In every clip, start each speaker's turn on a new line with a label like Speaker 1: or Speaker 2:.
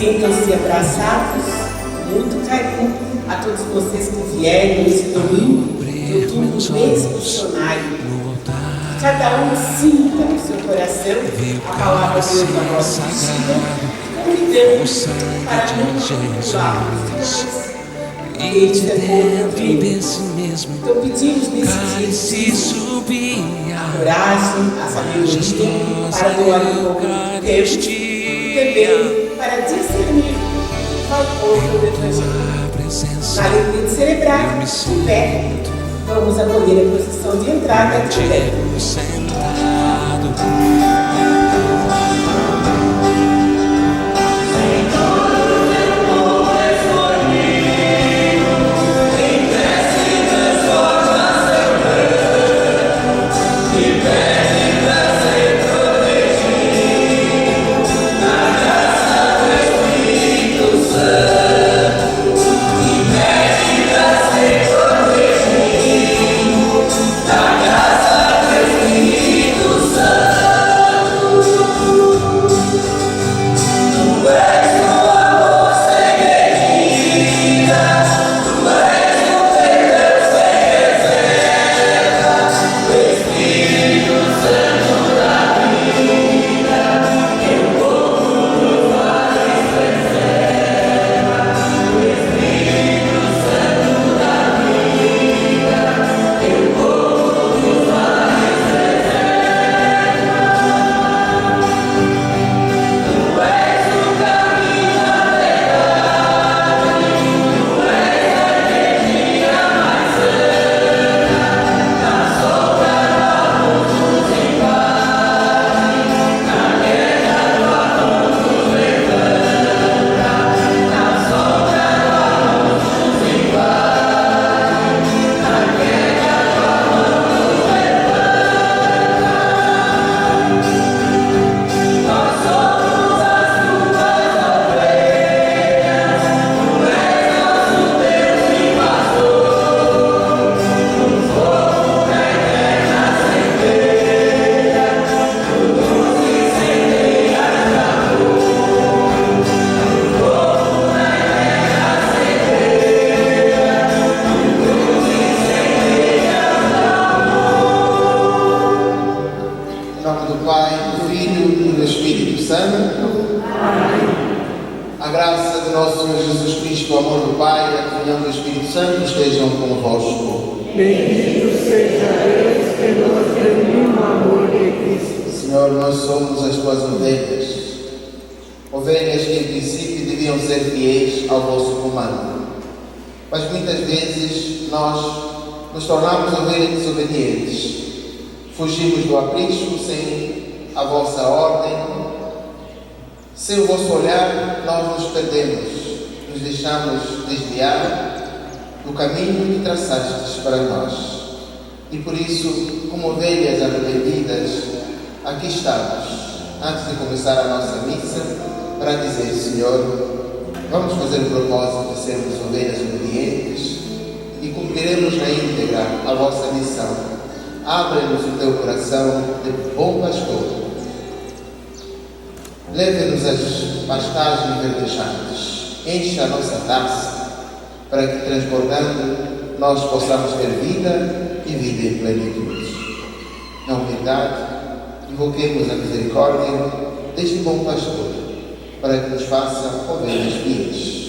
Speaker 1: Sintam-se abraçados, muito carinho a todos vocês que vieram nesse domingo de outubro excepcionário. Que cada um sinta no seu coração a palavra de Deus na nossa vida, convidando para não cultuarmos e este mesmo. Então pedimos nesse dia a coragem, a sabedoria para doar um pouco do tempo e também para discernir qual outro do Evangelho. Na alegria de celebrar o pé, vamos acolher a procissão de entrada também.
Speaker 2: Fugimos do aprisco sem a vossa ordem. Sem o vosso olhar, nós nos perdemos, nos deixamos desviar do caminho que traçastes para nós. E por isso, como ovelhas arrependidas, aqui estamos, antes de começar a nossa missa, para dizer: Senhor, vamos fazer o propósito de sermos ovelhas obedientes e cumpriremos na íntegra a vossa missão. Abre-nos o teu coração de bom pastor. Leve-nos às pastagens verdejantes. Enche a nossa taça, para que, transbordando, nós possamos ter vida e vida em plenitude. Na humildade, invoquemos a misericórdia deste bom pastor, para que nos faça ovelhas fiéis.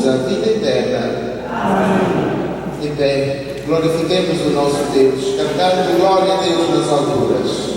Speaker 2: damos a vida eterna. Amém. Em pé, glorifiquemos o nosso Deus, cantando glória a Deus nas alturas.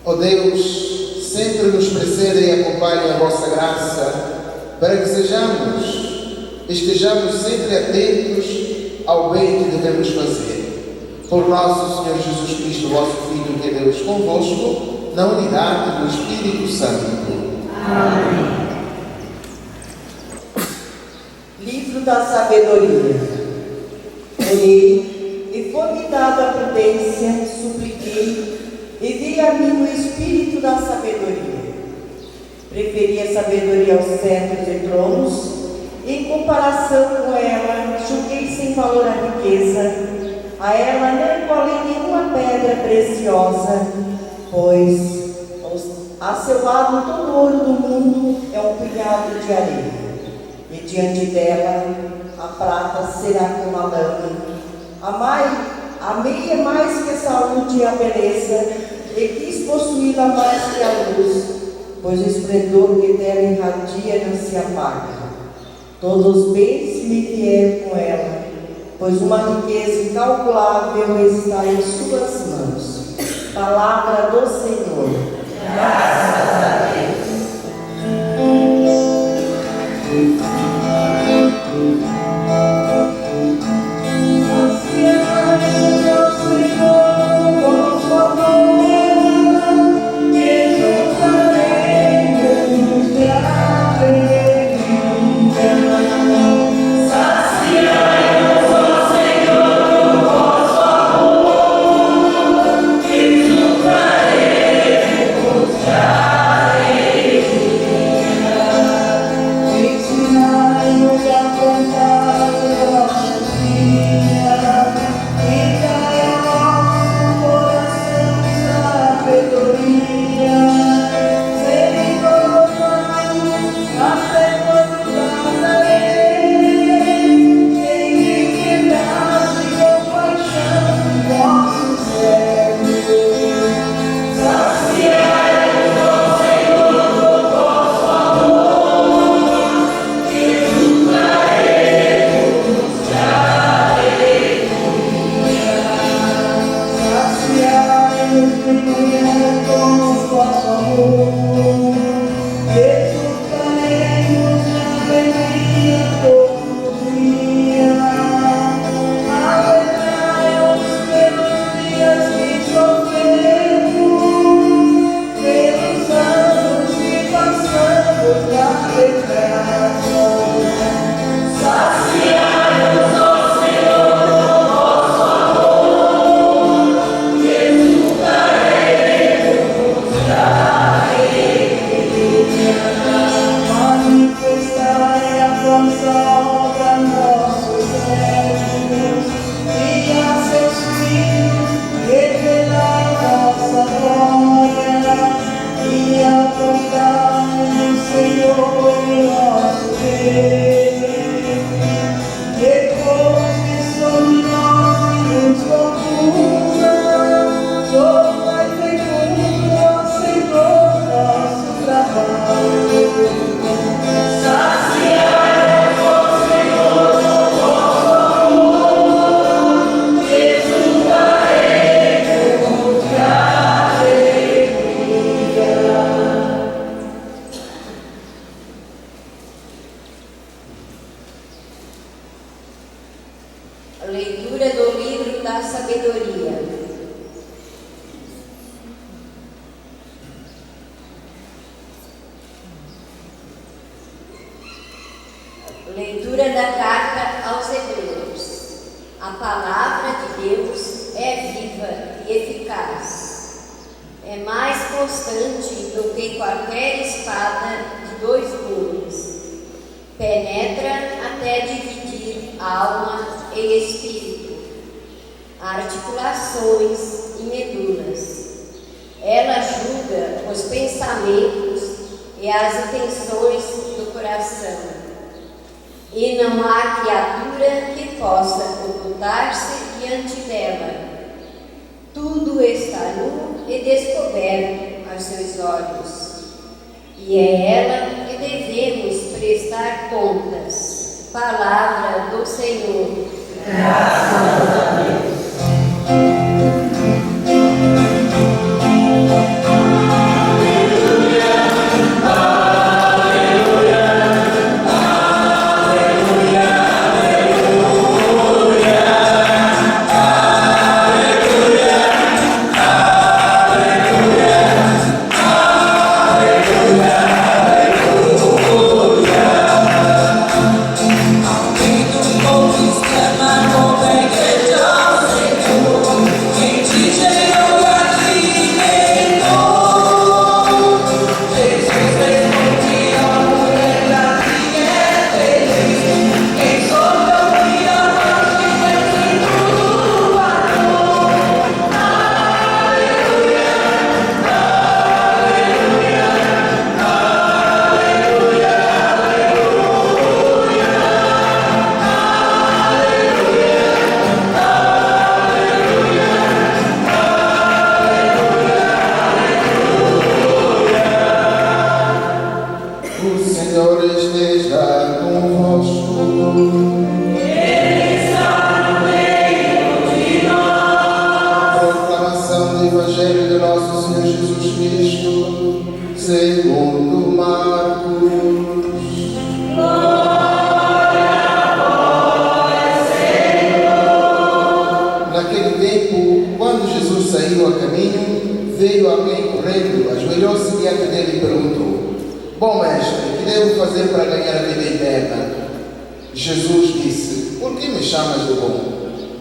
Speaker 2: Ó Deus, sempre nos precede e acompanhe a vossa graça, para que estejamos sempre atentos ao bem que devemos fazer. Por nosso Senhor Jesus Cristo, vosso Filho, que é Deus convosco, na unidade do Espírito Santo.
Speaker 3: Amém. Livro da Sabedoria. Orei, e foi-me dada a prudência, supliquei, e veio a mim o Espírito da sabedoria. Preferi a sabedoria aos cetros e tronos, e em comparação com ela, julguei sem valor a riqueza, a ela não igualei nenhuma pedra preciosa, pois a seu lado todo o ouro do mundo é um punhado de areia, e diante dela a prata será como a lâmina. Amei mais que a saúde e a beleza, e quis possuí-la mais que a luz, pois o esplendor que dela irradia não se apaga. Todos os bens me vieram com ela, pois uma riqueza incalculável está em suas mãos. Palavra do Senhor. Graças a Deus. Ensinai-nos a cantar
Speaker 4: Leitura do livro da sabedoria. Leitura da carta aos Hebreus. A palavra de Deus é viva e eficaz. É mais constante do que qualquer espada de 2 gumes. Penetra até dividir alma e espírito, articulações e medulas. Ela julga os pensamentos e as intenções do coração. E não há criatura que possa ocultar-se diante dela. Tudo está nu e descoberto aos seus olhos. E é ela que devemos prestar contas. Palavra do Senhor. Graças a Deus.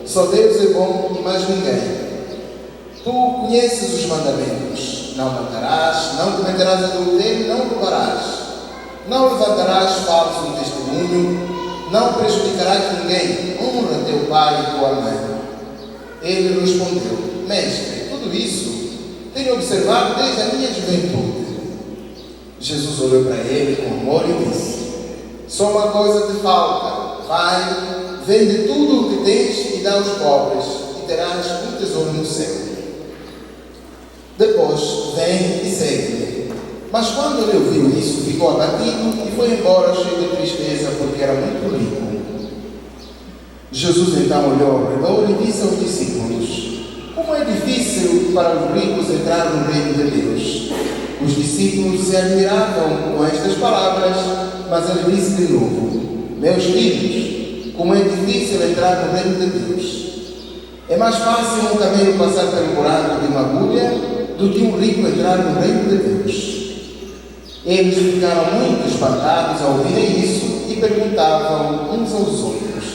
Speaker 2: Só Deus é bom e mais ninguém. Tu conheces os mandamentos. Não matarás, não cometerás adultério, não roubarás. Não levantarás falso testemunho, não prejudicarás ninguém. Honra teu pai e tua mãe. Ele respondeu: Mestre, tudo isso tenho observado desde a minha juventude. Jesus olhou para ele com amor e disse: Só uma coisa te falta. Vai, vende tudo o que tens e dá aos pobres, e terás um tesouro no céu. Depois, vem e segue-me. Mas quando ele ouviu isso, ficou abatido e foi embora cheio de tristeza, porque era muito rico. Jesus então olhou ao redor e disse aos discípulos: Como é difícil para os ricos entrar no reino de Deus. Os discípulos se admiravam com estas palavras, mas ele disse de novo: Meus filhos, como é difícil entrar no reino de Deus. É mais fácil um camelo passar pelo buraco de uma agulha do que um rico entrar no reino de Deus. Eles ficaram muito espantados ao ouvirem isso e perguntavam uns aos outros: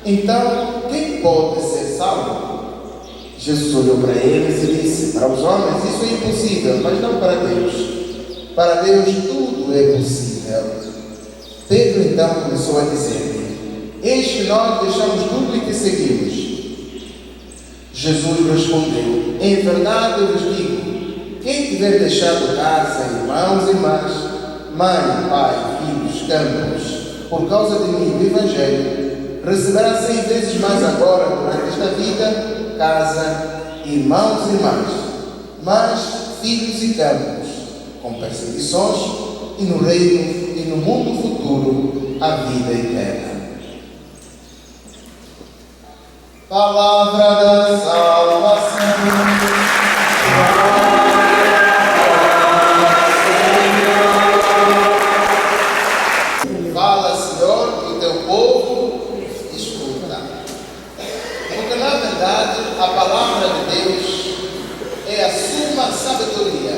Speaker 2: Então, quem pode ser salvo? Jesus olhou para eles e disse: Para os homens isso é impossível, mas não para Deus. Para Deus tudo é possível. Pedro então começou a dizer-lhe: Eis que nós deixamos tudo e te seguimos. Jesus respondeu: Em verdade eu vos digo, quem tiver deixado casa, irmãos e irmãs, mãe, pai, filhos, campos, por causa de mim, do Evangelho, receberá 100 vezes mais agora, durante esta vida, casa, irmãos e irmãs, mas filhos e campos, com perseguições, e no reino e no mundo futuro, a vida eterna. Palavra da salvação. Fala, Senhor, que o teu povo escuta. Porque, na verdade, a palavra de Deus é a suma sabedoria.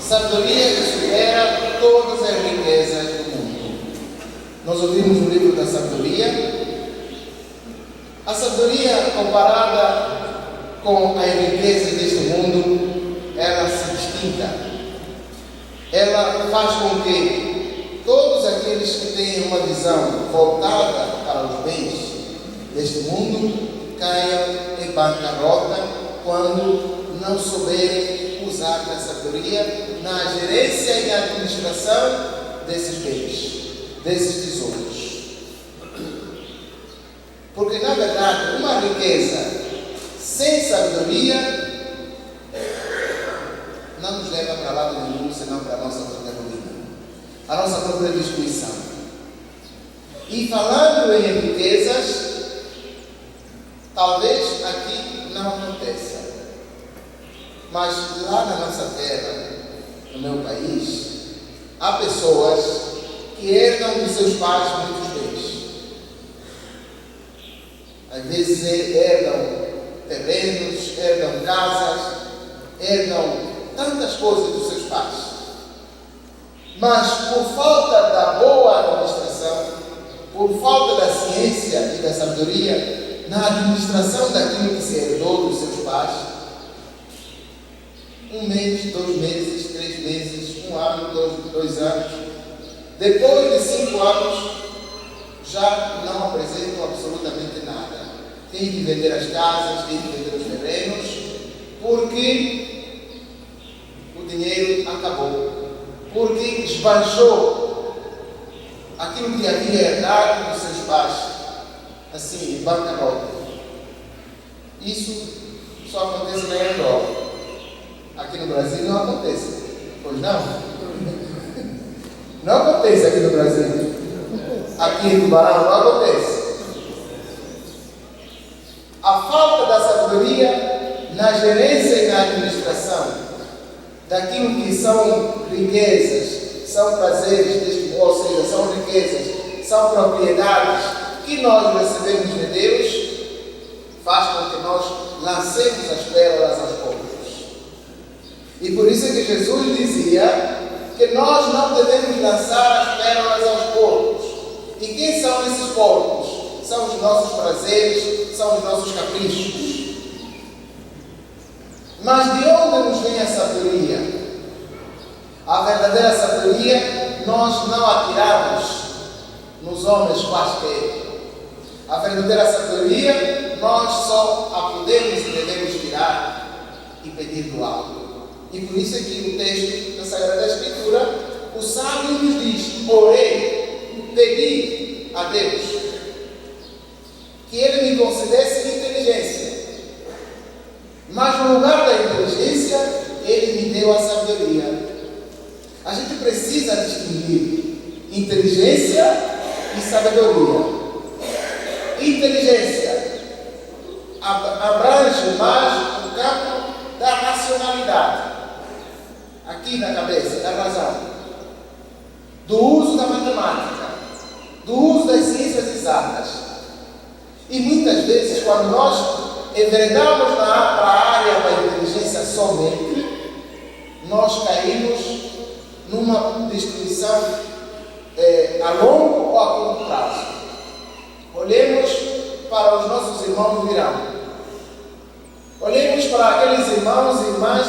Speaker 2: Sabedoria que supera todas as riquezas do mundo. Nós ouvimos o livro da sabedoria. A sabedoria comparada com as riquezas deste mundo, ela se distinta. Ela faz com que todos aqueles que têm uma visão voltada para os bens deste mundo caiam em bancarrota quando não souberem usar da sabedoria na gerência e na administração desses bens, desses tesouros. Porque, na verdade, uma riqueza sem sabedoria não nos leva para lado nenhum, senão para a nossa própria ruína, a nossa própria destruição. E falando em riquezas, talvez aqui não aconteça, mas lá na nossa terra, no meu país, há pessoas que herdam dos seus pais muitos bens. Às vezes herdam terrenos, herdam casas, herdam tantas coisas dos seus pais. Mas por falta da boa administração, por falta da ciência e da sabedoria na administração daquilo que se herdou dos seus pais, 1 mês, 2 meses, 3 meses, 1 ano, 2 anos, depois de 5 anos, já não apresentam absolutamente nada. Tem que vender as casas, tem que vender os terrenos, porque o dinheiro acabou, porque esbanjou aquilo que havia herdado dos seus pais, assim, em bancarrota. Isso só acontece na Europa. Aqui no Brasil não acontece. Pois não? Não acontece aqui no Brasil. Aqui em Tubarão não acontece. A falta da sabedoria na gerência e na administração daquilo que são riquezas, são prazeres deste mundo, ou seja, são riquezas, são propriedades que nós recebemos de Deus, faz com que nós lancemos as pérolas aos porcos. E por isso é que Jesus dizia que nós não devemos lançar as pérolas aos porcos. E quem são esses porcos? São os nossos prazeres, são os nossos caprichos. Mas de onde nos vem a sabedoria? A verdadeira sabedoria nós não atiramos nos homens quaisquer. A verdadeira sabedoria nós só a podemos e devemos tirar e pedir do alto. E por isso é que o texto da Sagrada Escritura, o sábio nos diz: orei, pedi a Deus que Ele me concedesse inteligência. Mas no lugar da inteligência, Ele me deu a sabedoria. A gente precisa distinguir inteligência e sabedoria. Inteligência abrange mais o campo da racionalidade, aqui na cabeça, da razão, do uso da matemática, do uso das ciências exatas. E muitas vezes, quando nós enveredamos para a área da inteligência somente, nós caímos numa destruição a longo ou a curto prazo. Olhemos para os nossos irmãos do Irã. Olhemos para aqueles irmãos e irmãs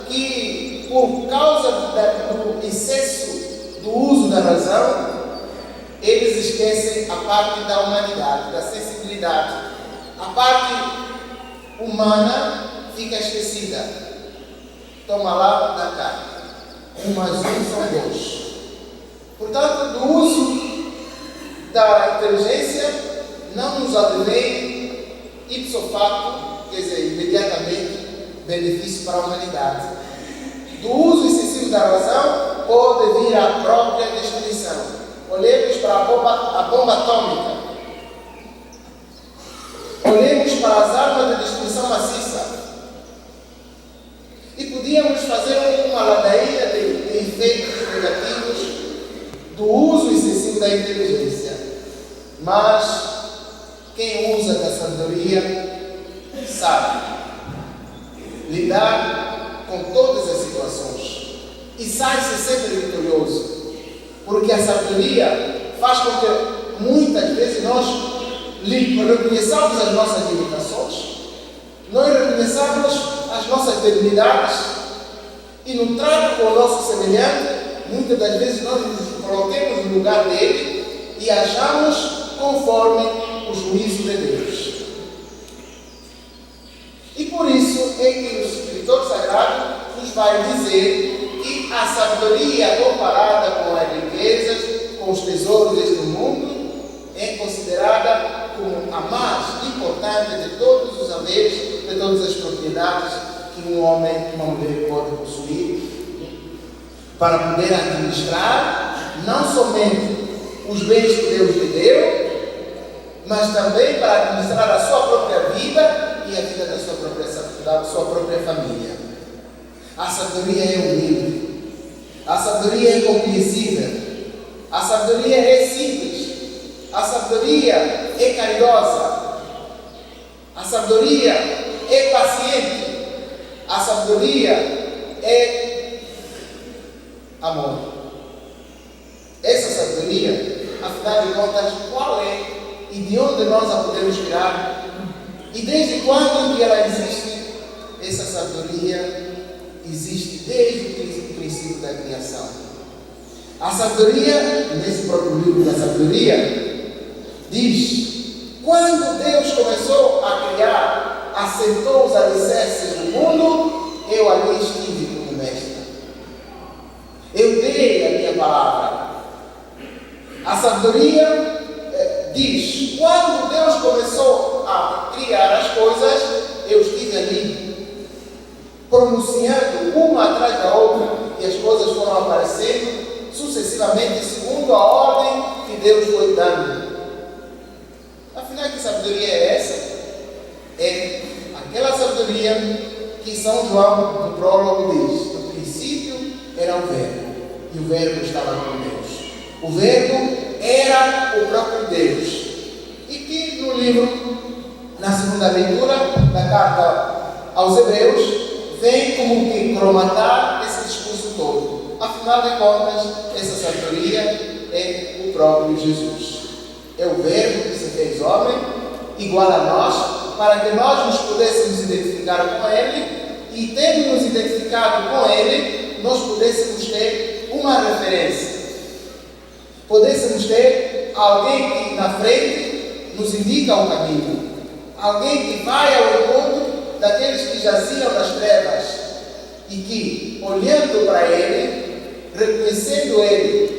Speaker 2: que, por causa do excesso do uso da razão, eles esquecem a parte da humanidade, da sensibilidade. A parte humana fica esquecida. Toma lá da cá. 1 mais 1 são 2. Portanto, do uso da inteligência não nos advém ipso facto, quer dizer, imediatamente, benefício para a humanidade. Do uso excessivo da razão pode vir a própria destruição. Olhemos para a bomba atômica. Olhemos para as armas de destruição maciça. E podíamos fazer uma ladainha de efeitos negativos do uso excessivo da inteligência. Mas quem usa da sabedoria sabe lidar com todas as situações e sai-se sempre vitorioso, porque a sabedoria faz com que muitas vezes nós reconheçamos as nossas limitações, nós reconheçamos as nossas debilidades e no trato com o nosso semelhante, muitas das vezes nós nos coloquemos no lugar dele e achamos conforme o juízo de Deus. E por isso é que o escritor sagrado nos vai dizer que a sabedoria comparada com as riquezas, com os tesouros deste mundo, é considerada como a mais importante de todos os haveres, de todas as propriedades que um homem e uma mulher podem possuir, para poder administrar não somente os bens que Deus lhe deu, mas também para administrar a sua própria vida e a vida da sua própria família. A sabedoria é humilde, a sabedoria é compreensível, a sabedoria é simples, a sabedoria é caridosa, a sabedoria é paciente, a sabedoria é amor. Essa sabedoria, afinal de contas, qual é e de onde nós a podemos tirar? E desde quando que ela existe? Essa sabedoria existe desde o princípio da criação. A sabedoria, nesse próprio livro da sabedoria, diz: quando Deus começou a criar, assentou os alicerces do mundo, eu ali estive como mestre. Eu dei a minha palavra. A sabedoria diz: quando Deus começou a criar as coisas, eu estive ali, pronunciando uma atrás da outra, e as coisas foram aparecendo sucessivamente, segundo a ordem que Deus foi dando. Afinal, que sabedoria é essa? É aquela sabedoria que São João, no prólogo, diz: no princípio era o Verbo, e o Verbo estava com Deus. O Verbo era o próprio Deus. E que no livro, na segunda leitura da carta aos Hebreus, vem como que cromatar esse discurso todo. Afinal de contas, essa sabedoria é o próprio Jesus. É o Verbo que se fez homem, igual a nós, para que nós nos pudéssemos identificar com Ele, e tendo nos identificado com Ele, nós pudéssemos ter uma referência. Pudéssemos ter alguém que na frente nos indica o caminho, alguém que vai ao encontro daqueles que jaziam nas trevas e que, olhando para Ele,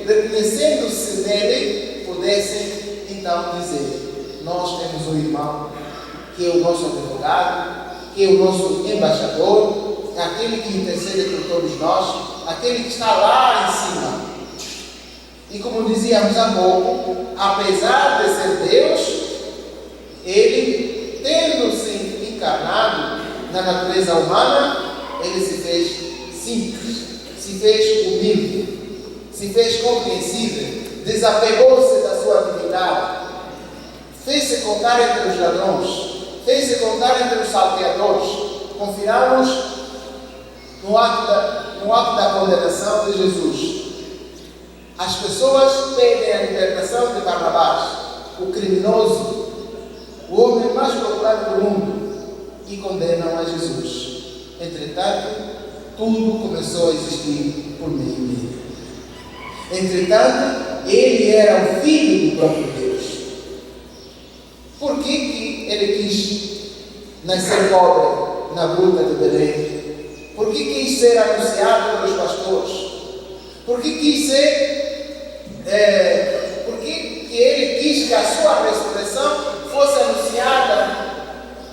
Speaker 2: reconhecendo-se nele, pudessem então dizer: nós temos um irmão que é o nosso advogado, que é o nosso embaixador, aquele que intercede por todos nós, aquele que está lá em cima. E como dizíamos há pouco, apesar de ser Deus, Ele, tendo-se encarnado na natureza humana, Ele se fez simples, se fez humilde, se fez compreensível, desapegou-se da sua divindade, fez-se contar entre os ladrões, fez-se contar entre os salteadores. Confiramos no ato da condenação de Jesus. As pessoas pedem a libertação de Barrabás, o criminoso, o homem mais procurado do mundo, e condenam a Jesus. Entretanto, tudo começou a existir por meio dele. Entretanto, ele era o filho do próprio Deus. Por que ele quis nascer pobre na gruta de Belém? Por que quis ser anunciado pelos pastores? Por que quis ser... por que ele quis que a sua ressurreição fosse anunciada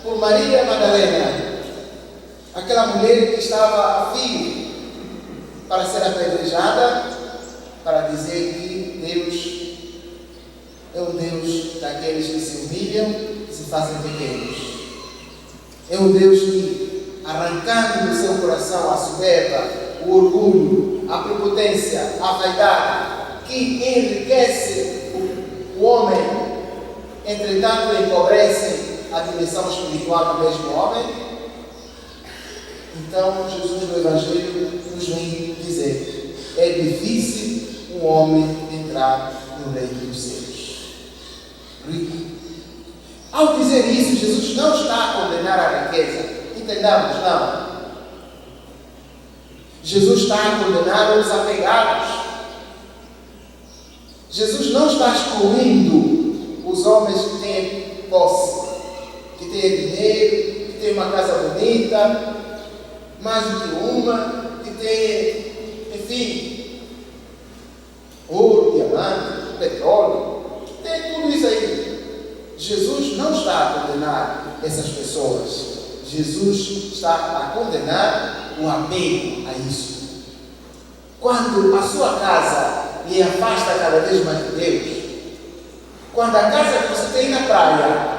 Speaker 2: por Maria Madalena, aquela mulher que estava a fio para ser apedrejada, para dizer que Deus é o Deus daqueles que se humilham e se fazem pequenos. É o Deus que, arrancando do seu coração a soberba, o orgulho, a prepotência, a vaidade, que enriquece o homem, entretanto empobrece a dimensão espiritual do mesmo homem. Então, Jesus no Evangelho nos vem dizer: é difícil um homem entrar no reino dos céus. Ao dizer isso, Jesus não está a condenar a riqueza. Entendamos, não. Jesus está a condenar os apegados. Jesus não está excluindo os homens que têm posse, que têm dinheiro, que têm uma casa bonita, mais do que uma, que têm, enfim, ouro, diamante, petróleo, tem tudo isso aí. Jesus não está a condenar essas pessoas. Jesus está a condenar o apego a isso. Quando a sua casa lhe afasta cada vez mais de Deus, quando a casa que você tem na praia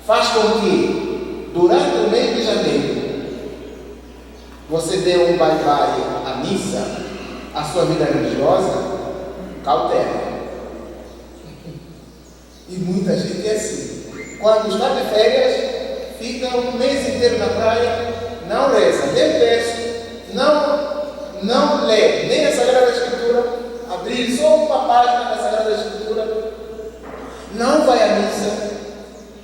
Speaker 2: faz com que, durante o mês de janeiro, você dê um bye-bye à missa, à sua vida religiosa, cautela. E muita gente é assim. Quando está de férias, fica um mês inteiro na praia, não reza, nem terço, não lê nem a Sagrada Escritura, abrir só uma página da Sagrada Escritura, não vai à missa.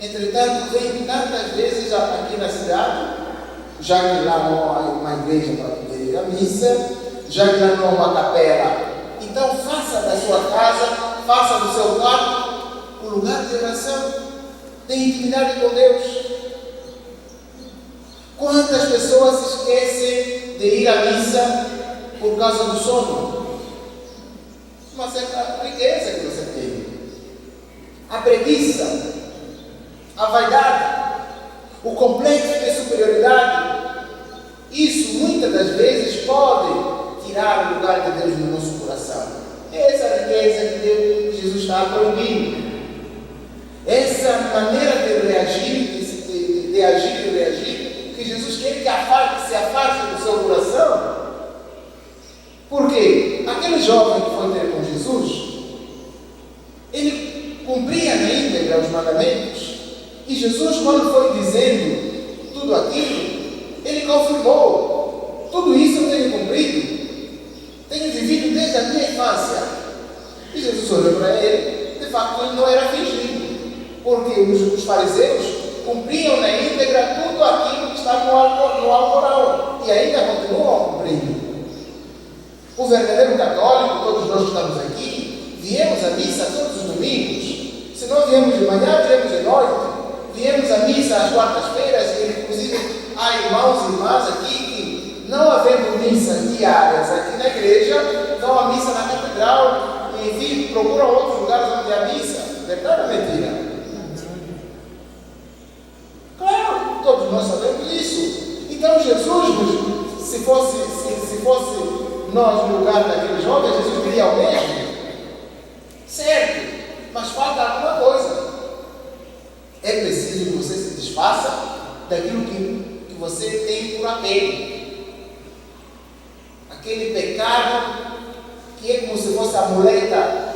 Speaker 2: Entretanto, vem tantas vezes aqui na cidade, já que lá não há uma igreja para poder ir à missa, já que lá não há uma capela. Então, faça da sua casa, faça do seu quarto um lugar de oração, de intimidade com Deus. Quantas pessoas se esquecem de ir à missa por causa do sono? Uma certa riqueza que você tem. A preguiça, a vaidade, o complexo de superioridade. Isso muitas das vezes pode tirar o lugar de Deus no nosso coração. Essa riqueza que Jesus está proibindo. Essa maneira de reagir, de agir e reagir, que Jesus quer que se afaste do seu coração. Por quê? Aquele jovem que foi ter com Jesus, ele cumpria na íntegra os mandamentos. E Jesus, quando foi dizendo tudo aquilo, ele confirmou: tudo isso eu tenho cumprido, tenho vivido desde a minha infância. E Jesus olhou para ele. De facto, ele não era fingido, porque os fariseus cumpriam na íntegra tudo aquilo que está no Alcorão, e ainda continuam cumprindo. O verdadeiro católico, todos nós que estamos aqui, viemos à missa todos os domingos. Se não viemos de manhã, viemos de noite. Viemos à missa às quartas-feiras, e inclusive há irmãos e irmãs aqui que, não havendo missas diárias aqui na igreja, vão à missa na catedral e, enfim, procuram outros lugares onde há missa. Verdade ou mentira? Claro, todos nós sabemos isso. Então Jesus, se fosse nós no lugar daquele jovem, Jesus diria ao mesmo. Certo, mas falta alguma coisa. É preciso que você se desfaça daquilo que você tem por apego. Aquele pecado que é como se fosse a muleta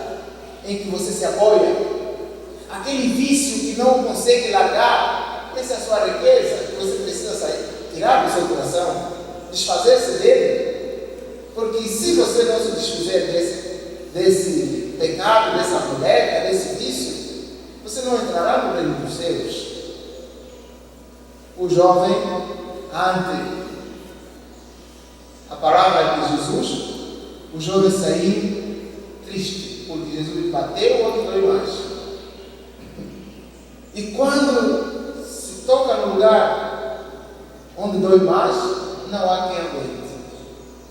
Speaker 2: em que você se apoia. Aquele vício que não consegue largar. Essa é a sua riqueza que você precisa tirar do seu coração, desfazer-se dele. Porque se você não se desfizer desse pecado, dessa muleta, desse vício, você não entrará no reino dos céus. O jovem, ante a palavra de Jesus, o jovem saiu triste, porque Jesus lhe bateu ou não dói mais. E quando se toca no lugar onde dói mais, não há quem aguente.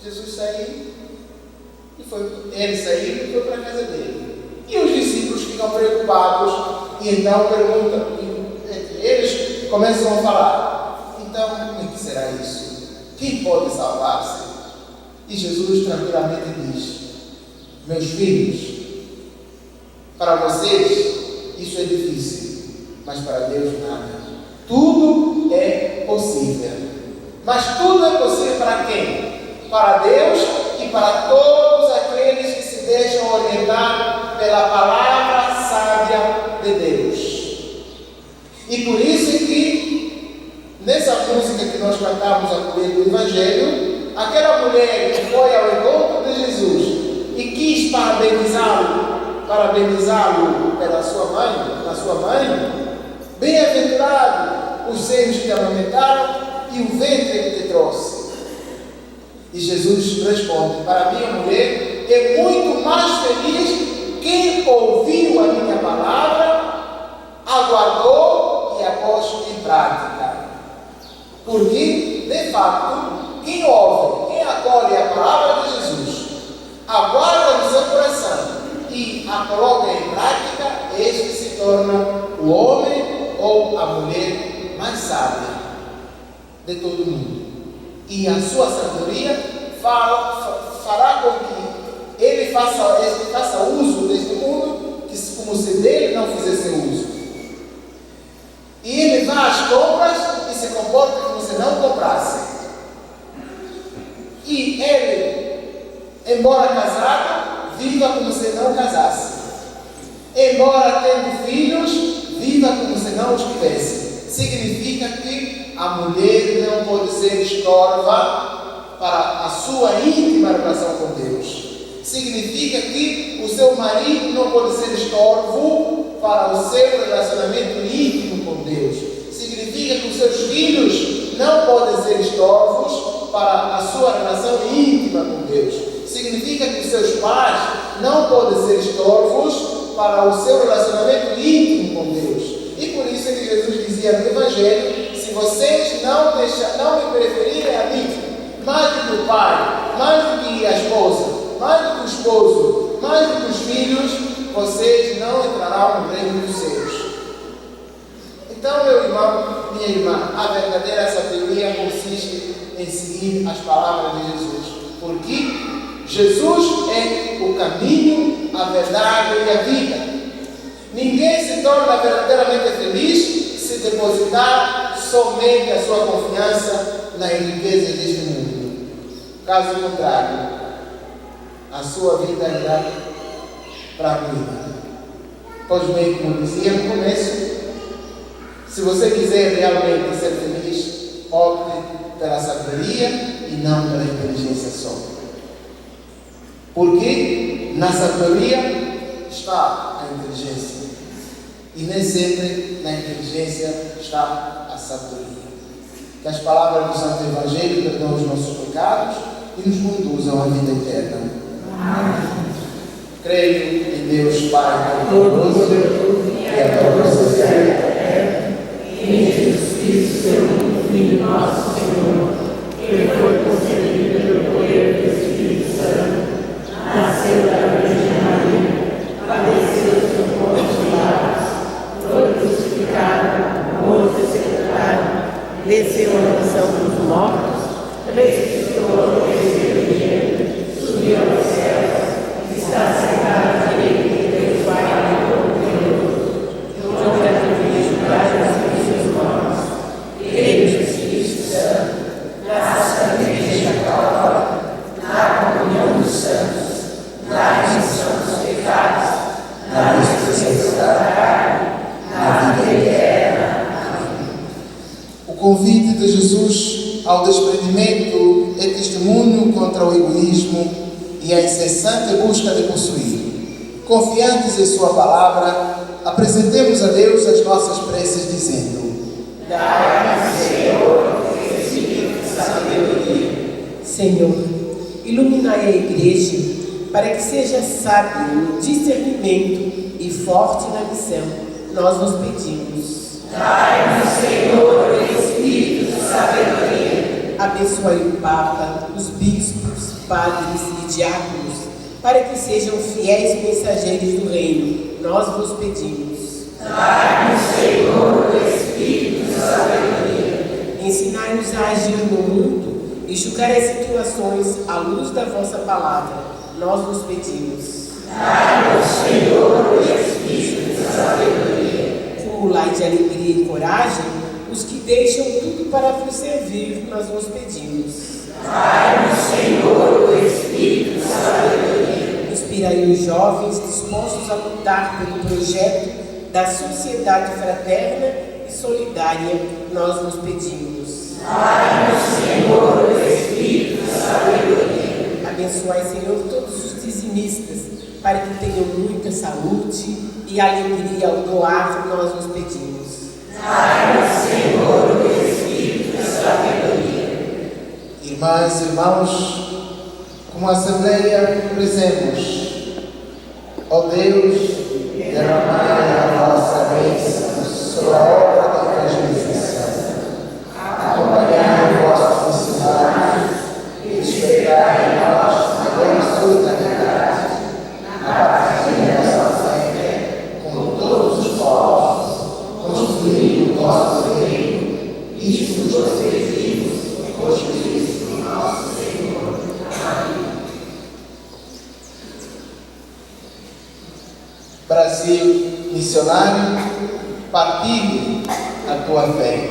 Speaker 2: Jesus saiu e ele saiu e foi para a casa dele. E os discípulos ficam ficam preocupados e então perguntam, eles começam a falar, então como é que será isso? Quem pode salvar-se? E Jesus tranquilamente diz, meus filhos, para vocês isso é difícil, mas para Deus nada. Tudo é possível. Mas tudo é possível para quem? Para Deus e para todos aqueles que se deixam orientar pela palavra sábia de Deus. E por isso é que, nessa música que nós cantamos a colher do Evangelho, aquela mulher que foi ao encontro de Jesus e quis parabenizá-lo pela sua mãe, bem-aventurado os seios que te amamentaram e o ventre que te trouxe. E Jesus responde, para minha mulher, é muito mais feliz quem ouviu a minha palavra, aguardou e a pôs em prática. Porque, de fato, quem ouve, quem acolhe a palavra de Jesus, aguarda no seu coração e a coloca em prática, este se torna o homem ou a mulher mais sábia de todo o mundo. E a sua sabedoria fará com que ele faça uso deste mundo, como se dele não fizesse uso. E ele vá às compras e se comporta como se não comprasse. E ele, embora casado, viva como se não casasse. Embora tendo filhos, viva como se não os tivesse. Significa que a mulher não pode ser estorva para a sua íntima relação com Deus. Significa que o seu marido não pode ser estorvo para o seu relacionamento íntimo com Deus. Significa que os seus filhos não podem ser estorvos para a sua relação íntima com Deus. Significa que os seus pais não podem ser estorvos para o seu relacionamento íntimo com Deus. E por isso é que Jesus dizia no Evangelho, se vocês não me preferirem a mim, mais do que o pai, mais do que a esposa, mais do que o esposo, mais do que os filhos, vocês não entrarão no reino dos céus. Então, meu irmão, minha irmã, a verdadeira sabedoria consiste em seguir as palavras de Jesus. Porque Jesus é o caminho, a verdade e a vida. Ninguém se torna verdadeiramente feliz se depositar somente a sua confiança nas riquezas deste mundo. Caso contrário, a sua vida irá para a ruína. Pois bem, como dizia no começo, se você quiser realmente ser feliz, opte pela sabedoria e não pela inteligência só. Porque na sabedoria está a inteligência. E nem sempre na inteligência está a sabedoria. Que as palavras do Santo Evangelho perdoam os nossos pecados e nos conduzam à vida eterna. Amém. Creio em Deus Pai Todo-Poderoso, Criador do céu e da terra, e em Jesus Cristo, seu único Filho, nosso Senhor, que foi concebido pelo poder do Espírito Santo, nasceu da Virgem Maria, padeceu sob Pôncio Pilatos, foi crucificado, morto e sepultado, desceu à mansão dos mortos, ressuscitou ao terceiro dia, subiu aos céus, está sentado à direita de Deus Pai Todo-Poderoso, onde há de julgar os vivos e os mortos. Creio no Espírito Santo, na Santa Igreja Católica, na comunhão dos santos, na remissão dos pecados, na ressurreição da carne, na vida eterna. Amém. O convite de Jesus ao desprendimento é testemunho contra o egoísmo e a incessante busca de possuir. Confiantes em sua palavra, apresentemos a Deus as nossas preces dizendo: dai-nos, Senhor, espírito de sabedoria.
Speaker 1: Senhor, iluminai a igreja para que seja sábio no discernimento e forte na missão. Nós vos pedimos.
Speaker 3: Dai-nos, Senhor, espírito de sabedoria.
Speaker 1: Abençoai o Papa, os bispos, padres e diáconos, para que sejam fiéis mensageiros do reino, nós vos pedimos.
Speaker 5: Dai-nos, Senhor, o Espírito de sabedoria.
Speaker 1: Ensinai-nos a agir no mundo e julgar as situações à luz da vossa palavra, nós vos pedimos.
Speaker 5: Dai-nos, Senhor, o Espírito de sabedoria.
Speaker 1: Cumulai de alegria e coragem os que deixam tudo para vos servir, nós vos pedimos.
Speaker 5: Dai-nos, Senhor, o Espírito de sabedoria.
Speaker 1: Inspirai os jovens dispostos a lutar pelo projeto da sociedade fraterna e solidária, nós vos pedimos.
Speaker 5: Dai-nos, Senhor, o Espírito de sabedoria.
Speaker 1: Abençoai, Senhor, todos os dizimistas, para que tenham muita saúde e alegria ao doar, nós vos pedimos.
Speaker 5: Dai-nos, Senhor, o Espírito de sabedoria.
Speaker 2: Irmãs e irmãos, como Assembleia, rezemos. Ó Deus, derramai a vossa bênção sobre a obra da evangelização. Acompanhai o vosso missionários e despertai em nós a grande solidariedade na partilha dessa fé com todos os povos, construindo o vosso reino, isto nos pedimos por Jesus, nosso Senhor. Amém. Brasil missionário, partilhe a tua fé.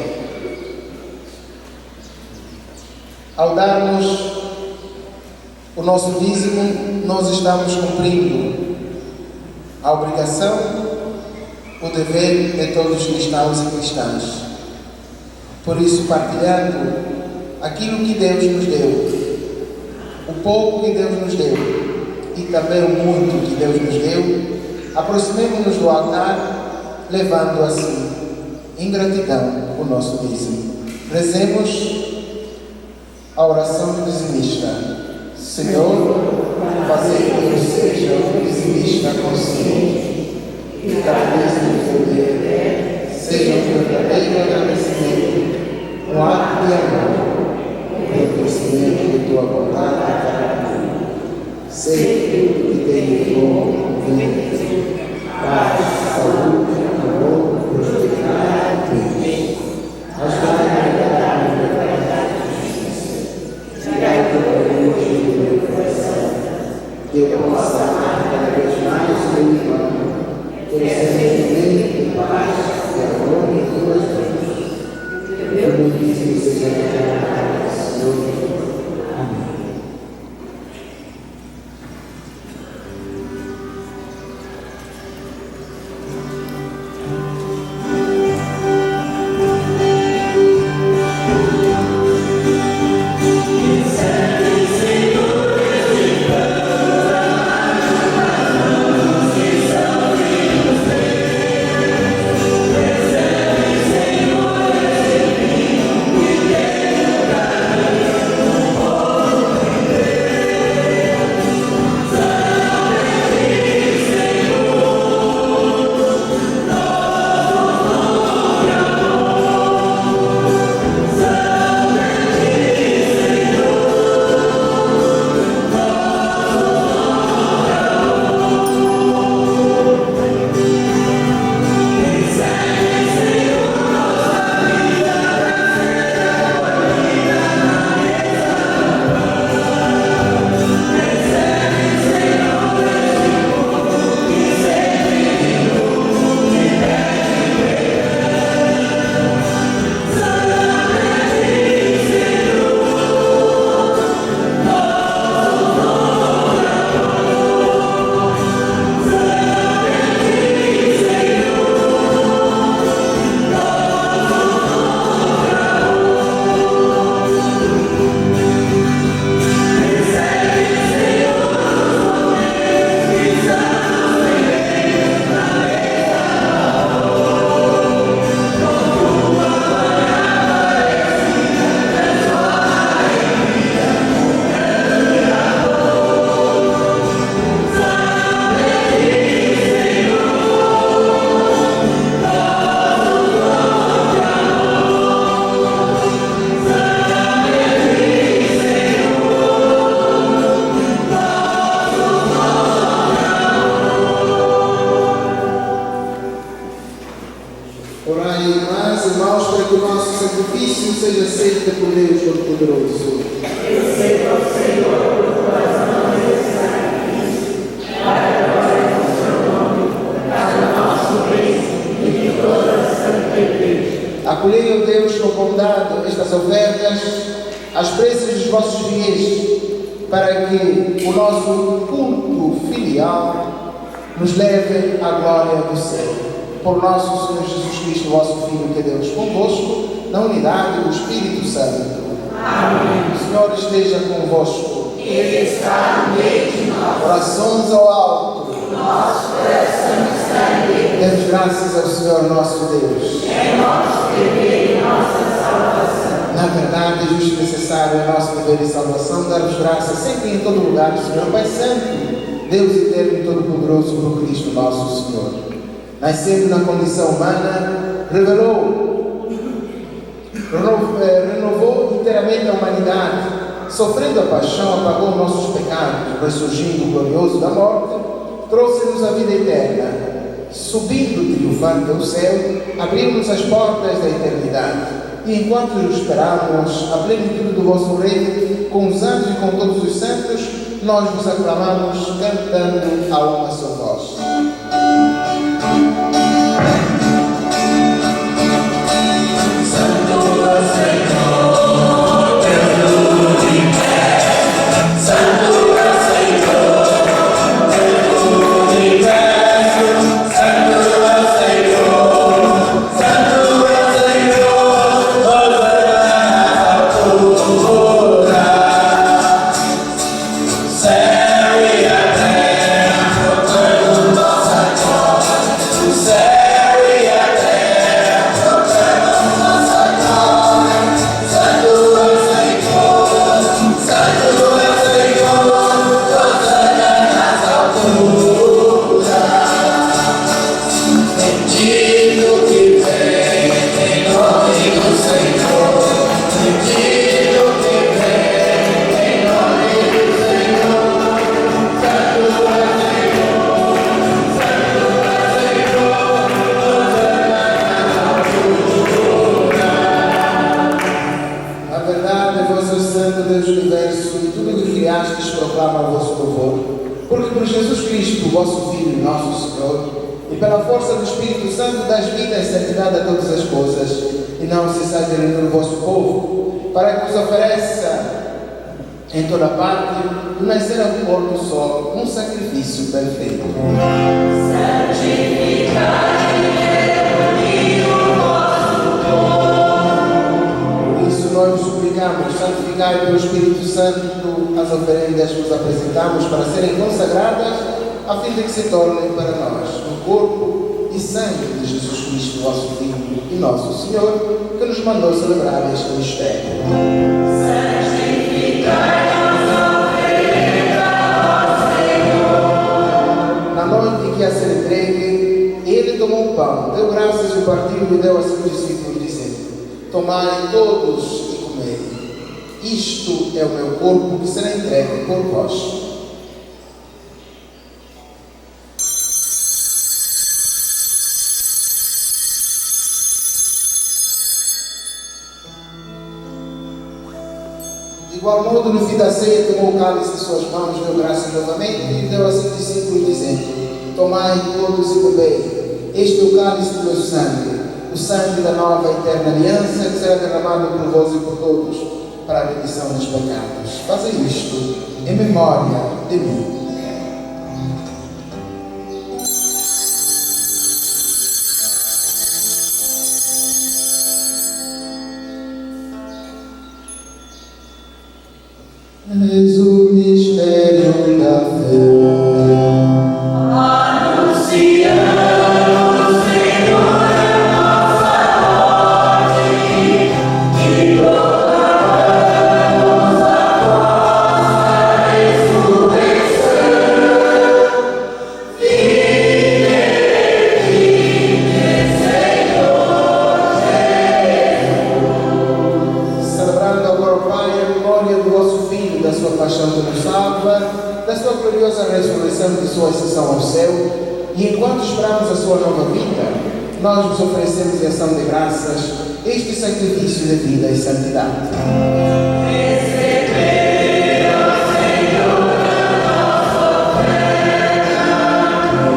Speaker 2: Ao darmos o nosso dízimo, nós estamos cumprindo a obrigação, o dever de todos os cristãos e cristãs. Por isso, partilhando aquilo que Deus nos deu, o pouco que Deus nos deu e também o muito que Deus nos deu, aproximemo-nos do altar, levando assim, em gratidão, o nosso dízimo. Rezemos a oração do dizimista. Senhor, fazei que eu seja um dizimista consciente e que cada dízimo que eu der seja um verdadeiro agradecimento, um ato de amor, um reconhecimento de tua vontade a cada dia. Sei que tenho fome, vento, paz, saúde, amor, prosperidade e bem. Ajudai-me a dar a verdade e justiça. Tirai todo o orgulho do meu coração, que eu possa amar cada vez mais o meu irmão, pelo sentimento de paz, de amor e de tuas bênçãos. Que meu dízimo seja declarado, Senhor. Amém. Orai, irmãs e irmãos, para que o nosso sacrifício seja aceito por Deus Todo-Poderoso.
Speaker 5: Receba o Senhor o coração desse sacrifício, para glória do seu nome, para o nosso bem e de toda a Santa Igreja.
Speaker 2: Acolhei, ó Deus, com bondade estas ofertas, as preces dos vossos fiéis, para que o nosso culto filial nos leve à glória do céu. Por nosso Senhor Jesus Cristo, vosso Filho, que é Deus convosco, na unidade do Espírito Santo.
Speaker 5: Amém.
Speaker 2: O Senhor esteja convosco.
Speaker 5: Ele está no meio de nós.
Speaker 2: Corações ao alto.
Speaker 5: Nosso coração está nele.
Speaker 2: Demos graças ao Senhor nosso Deus.
Speaker 5: É nosso dever e nossa salvação.
Speaker 2: Na verdade, é justo e necessário é nosso dever e salvação dar-vos graças sempre e em todo lugar, Senhor Pai Santo, Deus eterno e todo-poderoso, por Cristo nosso Senhor. Nascendo na condição humana, renovou inteiramente a humanidade, sofrendo a paixão, apagou nossos pecados, ressurgindo glorioso da morte, trouxe-nos a vida eterna, subindo triunfante ao céu, abriu-nos as portas da eternidade. E enquanto esperamos a plenitude do vosso reino, com os anjos e com todos os santos, nós vos aclamamos cantando a uma só voz. Em toda parte, do nascer ao pôr do sol, um sacrifício perfeito. Por isso nós suplicamos, santificai pelo Espírito Santo as oferendas que vos apresentamos para serem consagradas, a fim de que se tornem para nós o corpo e sangue de Jesus Cristo, vosso Filho e nosso Senhor, que nos mandou celebrar este mistério. Na noite em que a ser entregue, ele tomou um pão, deu graças e partiu e deu a seus discípulos, dizendo: tomai todos e comei. Isto é o meu corpo que será entregue por vós. De igual modo, no fim da ceia, tomou o cálice de suas mãos, deu graças novamente e deu a seus discípulos, dizendo: tomai todos e bebei. Este é o cálice do meu sangue, o sangue da nova e eterna aliança, que será derramado por vós e por todos, para a remissão dos pecados. Fazei isto em memória de mim. Eis o mistério da fé. Anunciamos, Senhor, a nossa ordem, e proclamamos a vossa ressurreição. Vinde, Senhor Jesus. Celebrando agora, Pai, a memória do vosso Filho, da sua paixão que nos salva, da sua gloriosa ressurreição e de sua ascensão ao céu, e enquanto esperamos a sua nova vida, nós vos oferecemos em ação de graças este sacrifício de vida e santidade.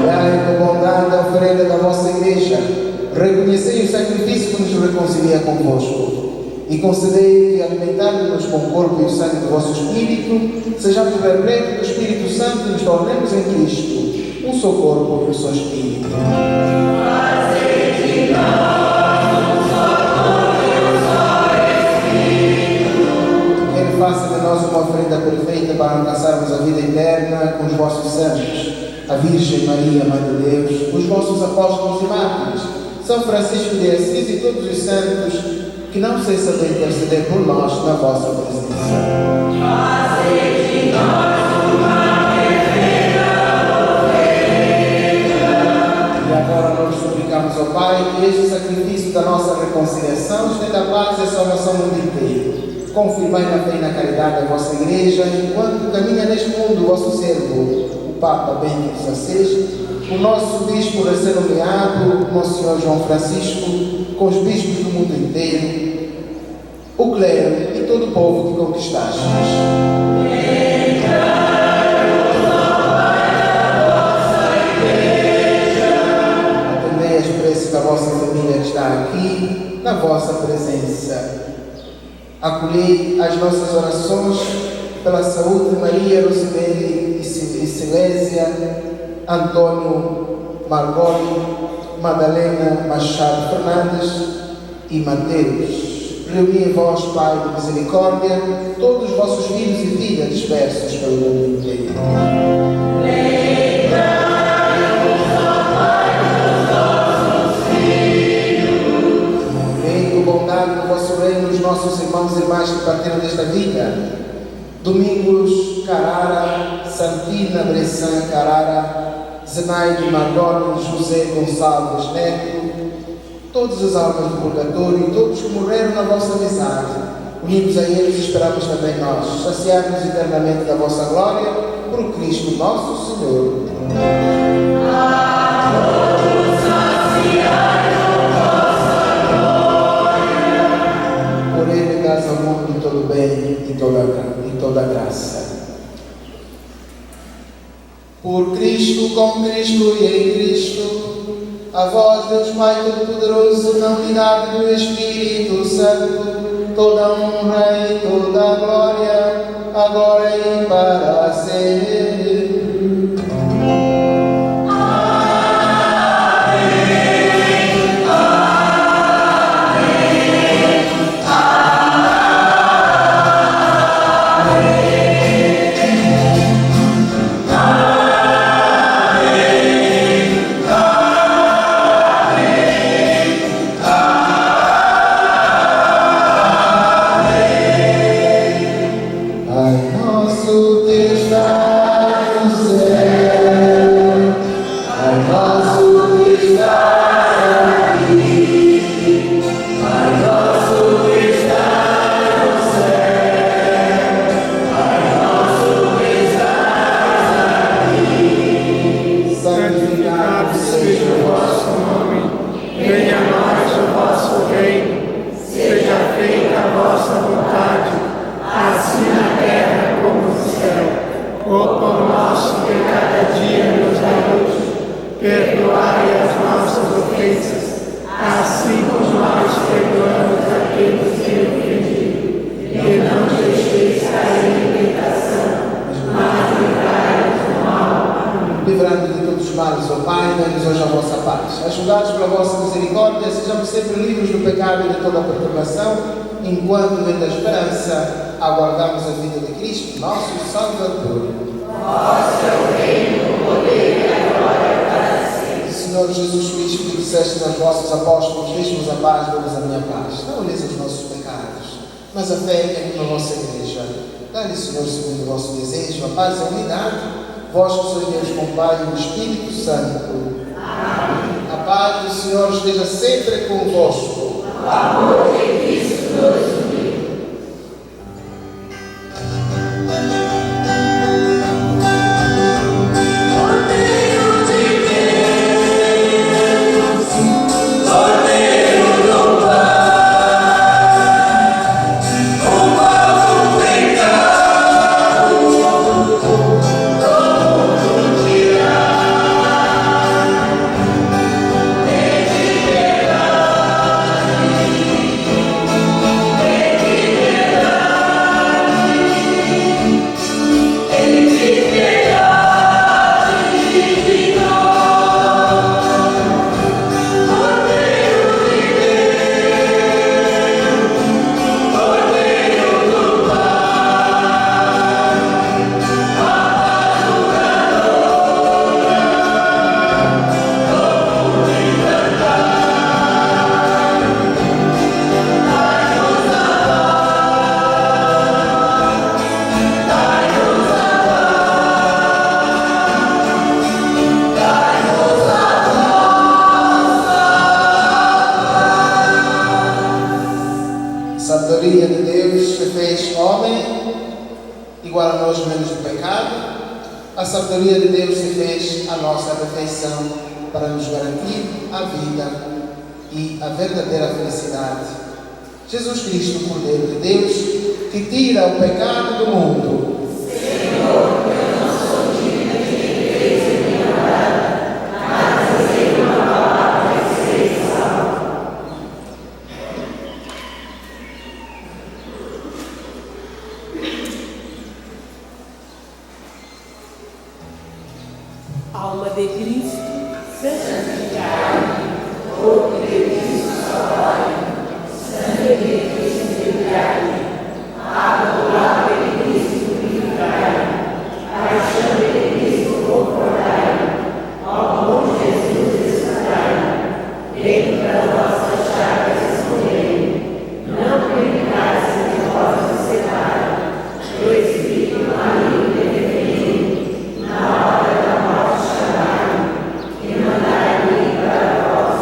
Speaker 2: Olhai com bondade a oferenda da vossa Igreja, reconhecei o sacrifício que nos reconcilia convosco e concedei que, alimentando-nos com o corpo e o sangue do vosso Espírito, sejamos repletos do Espírito Santo e nos tornemos em Cristo um só corpo e um só Espírito.
Speaker 5: Fazei de nós um só corpo e um só Espírito.
Speaker 2: Que Ele faça de nós uma oferenda perfeita para alcançarmos a vida eterna com os vossos santos, a Virgem Maria, Mãe de Deus, os vossos apóstolos e mártires, São Francisco de Assis e todos os santos, que não cessam de interceder por nós na vossa presença.
Speaker 5: Fazei de nós uma perfeita oferenda.
Speaker 2: E agora nós suplicamos ao Pai que este sacrifício da nossa reconciliação estenda a paz e a salvação no mundo inteiro. Confirmai na fé e na caridade a vossa Igreja, enquanto caminha neste mundo o vosso servo, o Papa Bento XVI, o nosso Bispo recém-nomeado, Monsenhor João Francisco, com os bispos do mundo inteiro, o clero e todo o povo que conquistastes. Atendei as preces da vossa família que está aqui, na vossa presença. Acolhei as nossas orações pela saúde de Maria Rosemary e Silésia, Antônio Margoli, Madalena Machado Fernandes e Mateus. Reuni em vós, Pai de misericórdia, todos os vossos filhos e filhas dispersos pelo mundo inteiro. Vem com bondade no vosso reino os nossos irmãos e irmãs que partiram desta vida. Domingos Carara, Santina Bressan Carara, Zenaide Margoni, José Gonçalves Neto, todas as almas do purgatório e todos que morreram na vossa amizade, unidos a eles esperamos também nós, saciar-nos eternamente da vossa glória, por Cristo nosso Senhor.
Speaker 5: A todos saciai a vossa glória.
Speaker 2: Por Ele dás ao mundo todo o bem e toda a graça. Por Cristo, com Cristo e em Cristo, a vós, Deus Pai Todo-Poderoso, na unidade do Espírito Santo, toda honra e toda glória, agora e para sempre. Livrando de todos os males, ó Pai, dai-nos hoje a vossa paz. Ajudados pela vossa misericórdia, sejamos sempre livres do pecado e de toda a perturbação, enquanto, vendo a esperança, aguardamos a vida de Cristo, nosso Salvador.
Speaker 5: Vosso é o reino, o poder e a glória para sempre.
Speaker 2: Senhor Jesus Cristo, que disseste aos vossos apóstolos, deixe-vos a paz, dou-vos a minha paz. Não olheis os nossos pecados, mas a fé que é na vossa Igreja. Dá-lhe, Senhor, segundo o vosso desejo, a paz e a unidade, vós que sois Deus com o Pai e o Espírito Santo.
Speaker 5: Amém.
Speaker 2: A paz do Senhor esteja sempre convosco.
Speaker 5: O amor de Cristo nos uniu. Cordeiro de Deus,
Speaker 2: igual a nós menos do pecado, a sabedoria de Deus se fez a nossa refeição para nos garantir a vida e a verdadeira felicidade. Jesus Cristo, o Cordeiro de Deus, que tira o pecado do mundo.
Speaker 5: Senhor, eu não sou digna de entrar em minha morada, mas dizer uma palavra e serei salvo.
Speaker 1: Alma de Cristo,
Speaker 5: Santificai-me, corpo de Cristo, salvai-me, sangue de Cristo, livrai-me, água do lado de Cristo, purificai-me, paixão de Cristo, confortai-me, ao bom Jesus, escutai-me, dentro das vossas chagas, escondei-me, não permitais que de vós se separe, do Espírito maligno defendei-me, na hora da morte chamai-me, e mandai-me para vós,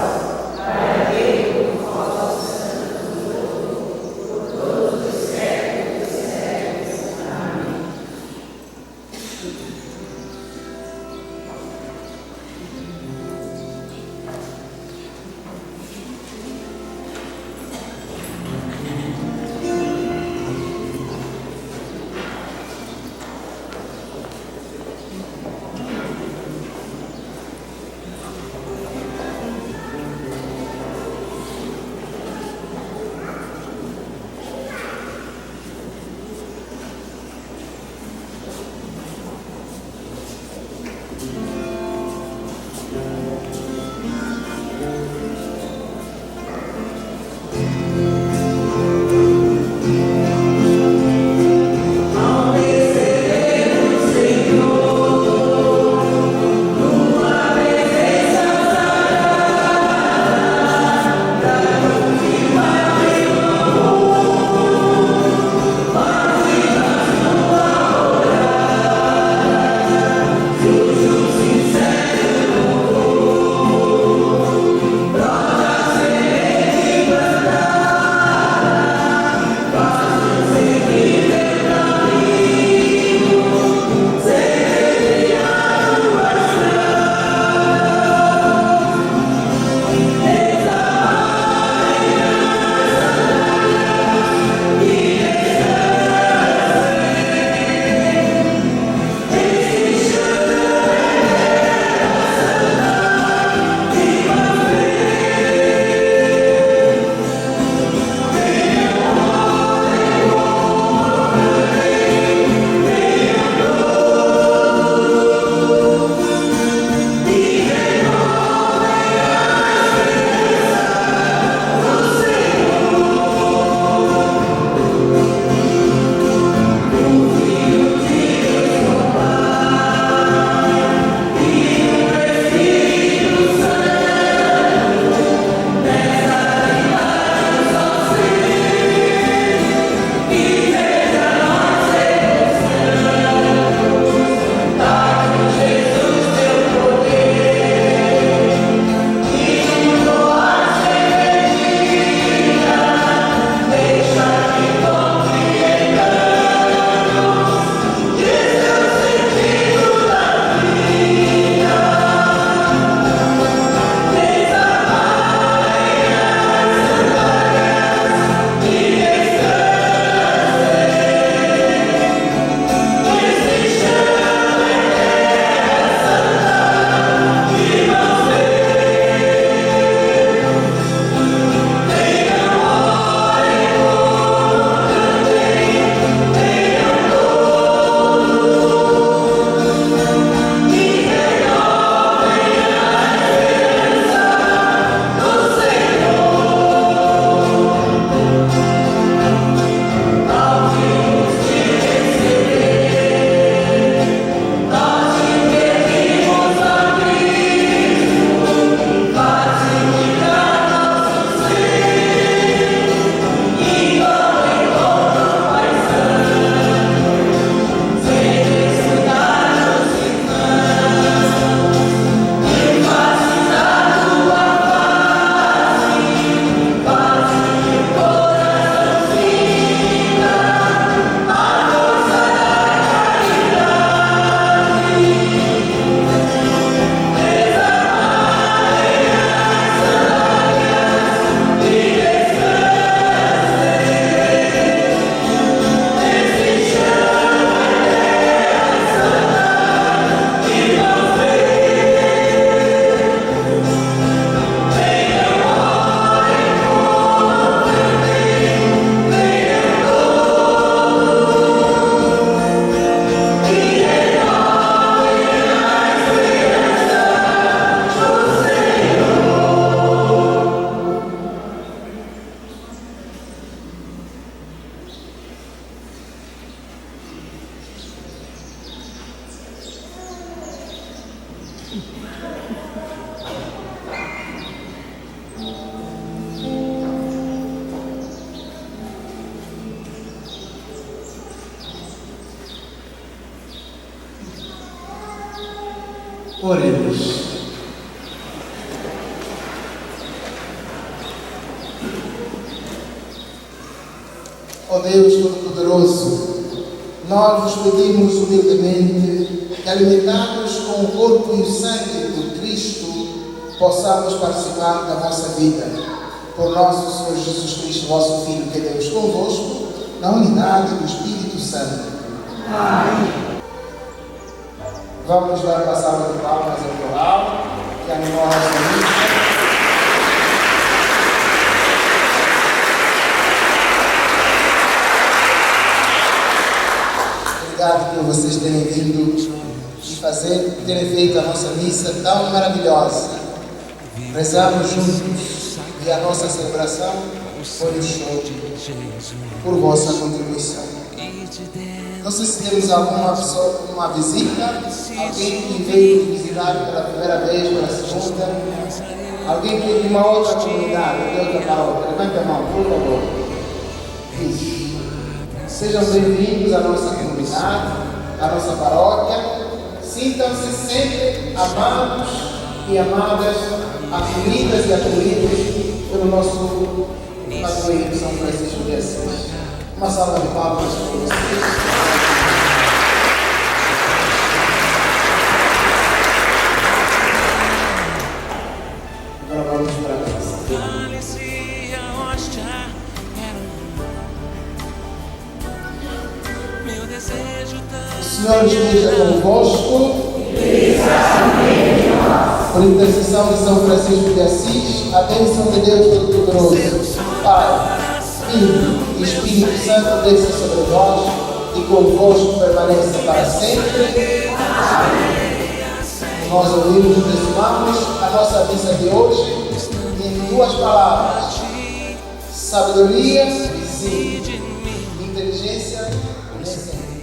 Speaker 5: para que por vós por todos os séculos dos séculos. Amém. Sincero,
Speaker 2: Oremos. Ó Deus Todo-Poderoso, nós vos pedimos humildemente que, alimentados com o corpo e o sangue do Cristo, possamos participar da vossa vida. Por nosso Senhor Jesus Cristo, vosso Filho, que é Deus convosco, na unidade do Espírito Santo. Amém. Vamos dar uma salva de palmas ao coral, que animou a nossa vida. Obrigado por vocês terem vindo e terem feito a nossa missa tão maravilhosa. Rezamos juntos e a nossa celebração foi um show por vossa contribuição. Não sei se temos alguma pessoa, uma visita, alguém que veio visitar pela primeira vez, pela segunda, alguém que é de uma outra comunidade, de outra paróquia. Levante a mão, por favor. Isso. Sejam bem-vindos à nossa comunidade, à nossa paróquia. Sintam-se sempre amados e amadas, acolhidas e acolhidos pelo nosso padroeiro São Francisco de Assis. Uma salva de palmas para vocês. Agora vamos para a missa. O Senhor esteja convosco. Por intercessão de São Francisco de Assis, a bênção de Deus Todo-Poderoso, Pai, Filho e Espírito Santo desça sobre vós e convosco permaneça para sempre. Nós ouvimos e decimamos a nossa missa de hoje em duas palavras: sabedoria, sim, inteligência, nem sempre.